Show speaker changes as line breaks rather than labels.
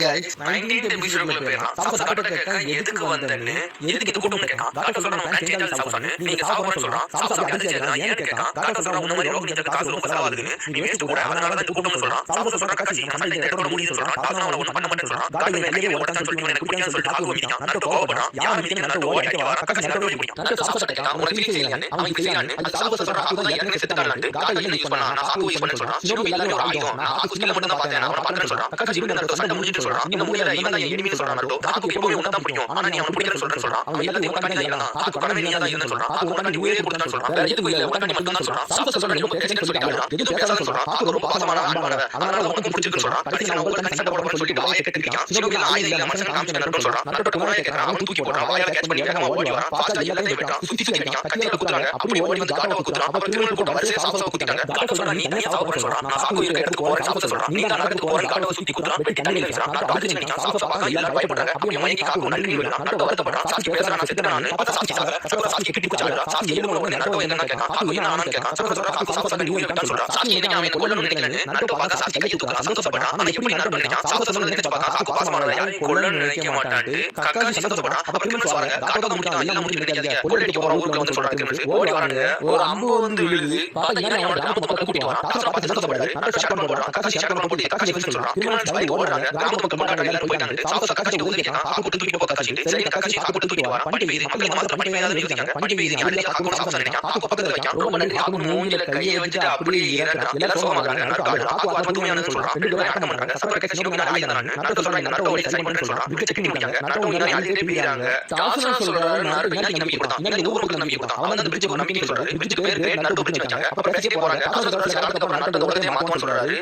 guys, 19th episodeல போயிடலாம். சாப்பிட doctor கேட்க எதுக்கு வந்தேன்னு எதுக்கு கூப்பிட்டு கேட்கான். டாக்டர் சொல்றான் நான் பிளான் சேஞ்ச் ஆகி சாப்பிடுறேன். நீங்க சாப்பிடுறேன்னு சொல்றான். சாப்பிட அதிர்ச்சியா ஏன்னு கேட்கான். டாக்டர் சொல்றான் உன்ன மாதிரி ரோகம் கிட்ட காசு ரொம்ப செலவாகுதுன்னு நீ வேஸ்ட் கூட அதனால தான் கூப்பிட்டு சொல்றான். சாப்பிட சொல்றான் காசு நான் சண்டை எட்டோட முடிவு சொல்றான். டாக்டர் அவளை ஒண்ணு பண்ண மாட்டேன்னு சொல்றான். டாக்டர் வெளியே ஓட்டான்னு சொல்லிட்டு எனக்கு பிடிக்காதுன்னு சொல்லிட்டு காசு ஓடிட்டான். நட்டு கோவப்படுறான். யார் மீட்டிங் நட்டு ஓடி வர காசு நட்டு ஓடி போயிட்டான். நட்டு சாப்பிட கேட்கான். உனக்கு தெரியாது அவன் தெரியாது. அது சாப்பிட சொல்றான் டாக்டர் ஏற்கனவே செத்துட்டான்ட்டு. டாக்டர் என்ன யூஸ் பண்ணா நான் சாப்பிட யூஸ் பண்ண சொல்றான். சினோபி எல்லாரும் ஆயிடும். நான் ஆக்கு சின்ன மட்டும் தான் பார்த்தேன். நான் பண்ணேன்னு சொல்றான். காசு ஜீவன் நட்டு சண்டை முடிஞ்சுட்டு சொல்றான். இந்த மூலையில இவன் தான் எனிமி சொல்றான். நட்டு டாக்டர் எப்பவுமே உன்ன தான் பிடிக்கும். ஆனா நீ அவன் பிடிக்கலன்னு சொல்றான். அவன் எல்லாத்தையும் உட்கார்ந்து இல்லையா டாக்டர் பணமே நீ தான் இல்லன்னு சொல்றான். டாக்டர் உட்கார்ந்து நீ வேற போடுறான்னு சொல்றான். வேற எதுக்கு இல்ல உட்கார்ந்து மட்டும் தான் சொல்றான். சாப்பிட சொல்றான் நீ பேசன்னு சொல்லிட்டு எது பேசாதன்னு சொல்றான். டாக்டர் ரொம்ப பாசமான அன்பானவ. அதனால உனக்கு பிடிச்சிருக்கு சொல்றான். கடைசி நான் உங்களுக்கு சண்டை போடுறேன்னு சொல்லிட்டு வாயை கட்டிட்டான். சினோபி ஆயுத இல்ல மனுஷன் காமிச்சு நட்டு சொல்றான். நட்டு குமாரே கேக்குறான். அவன் தூக்கி போடுறான். வாயால கேட்ச் பண்ணி ஏகமா ஓடி வரான். பாஸ்டா எல்லாத்தையும் விட்டான். சுத்தி அடிக்கான். கத்தியால குத்துறாங்க. அப்படி ஓடி வந்து டாக்டர் குத்துறான். அப்ப கிரிமினல் கூட வரிசையா சாப்பிட குத்திட்டாங்க. டாக்டர் சொல்றான் நீ தனியா சாப்பிட சொல்றான். நான் சாப்பிட இடத்துக்கு போறேன் சாப்பிட சொல்றான். நீ தான் நடந்து போற டாக்டர் சுத்தி குத்துறான். வெட்டி கண்ணில வீசுறான். டாக்டர் அடிச்சு நிக்கான். சாப்பிட பார்க்க எல்லாரும் பயப்படுறாங்க. அப்படியே மயங்கி காக்கு நடுங்கி விடுறான். டாக்டர் வருத்தப்படுறான். சாட்சி பேசுறான் நான் செத்துறான். அப்ப சாட்சி சாட்சி கட்டி குச்சாங்க. சாட்சி எலும்புல வந்து நட்டோ என்னன்னு கேட்கான். பாக்கு என்ன ஆனான்னு கேட்கான். சாப்பிட நீ இருக்கான்னு சொல்றான். சாட்சி எங்க அவன் கொல்லணும்னு நினைக்கலன்னு நட்டோ பார்க்க சாட்சி கையை தூக்குறான். சந்தோஷப்படுறான். ஆனா எப்படி நட்டோ நினைக்கான். சாப்பிட சொல்லணும்னு நினைச்சு பார்த்தா சாக்கு பாசமானவன் யாரும் கொல்லணும்னு நினைக்க மாட்டான்ட்டு கக்காசி சந்தோஷப்படுறான். அப்ப கிரிமினல் வராங்க. டாக்டர் தான் முடியும் எல்லாம் முடிஞ்சு நினைக்காதீங்க. கொல்லடிக்கு போற ஊர்ல வந்து சொல்றாங்க கிரிமினல். ஓடி வராங்க. ஒரு அம்பு வந்து விழுது. பார்த்தா என்ன அவன் டாக்டர் பக்கம் கூட்டி வரான். டாக்டர் பார்த்து சந்தோஷப்படுறாரு. டாக்டர் ஷாட் போடுறான். கக்காசி ஷாட் போட்டு கக்காசி எப்படி சொல்றான். கிரிமினல் சவாரி ஓடுறாங்க. டாக்டர் பக்கம் மாட்டாங்க எல்லாரும் போயிட்டாங்க. சாப்பிட கக்காசி உதவி கேட்கான். பாக்கு போட்டு தூக்கி போ கக்காசி. சரி கக்காசி பாக்கு போட்டு தூக்கி வரான். பண்டிகை வீதி மக்கள் மாத்திரம் பண்டிகை வீதி வீதிக்காங்க. பண்டிகை வீதி அதுல பாக்கு போட்டு சாப்பிட நினைக்கான். பாக்கு பக்கத்துல வைக்கான். ரொம்ப நன்றி பாக்கு மூஞ்சில கையை வச்சுட்டு அப்படியே இறக்குறான். எல்லாரும் சோகமாகறாங்க. நட்டு ஆடுறான். பாக்கு அது பத்துமையானு சொல்றான். ரெண்டு பேரும் அடக்கம் பண்றாங்க. சப்பர கக்காசி நோக்கி நான் ஆயிதான் நான். நட்டு சொல்றான் நட்டு ஓடி சரி பண்றேன்னு சொல்றான். விட்டு செக் பண்ணிட்டாங்க. நட்டு ஓடி யாரையே பீறாங்க. தாசனா சொல்றாரு நட்டு யாருக்கு நம்பிக்கை கொடுத்தான். இன்னைக்கு ஊருக்கு நம்பிக்கை கொடுத்தான். அவன் அந்த பிரிட்ஜ் நம்பிக்கை சொல்றாரு. பிரிட்ஜ் பேர் நட்டு பிரிட்ஜ் வச்சாங்க. அப்ப பேசியே போறாங்க. தாசனா சொல்றாரு நட்டு நட்டு ஓடவே மாட்டோம்னு சொல்றாரு.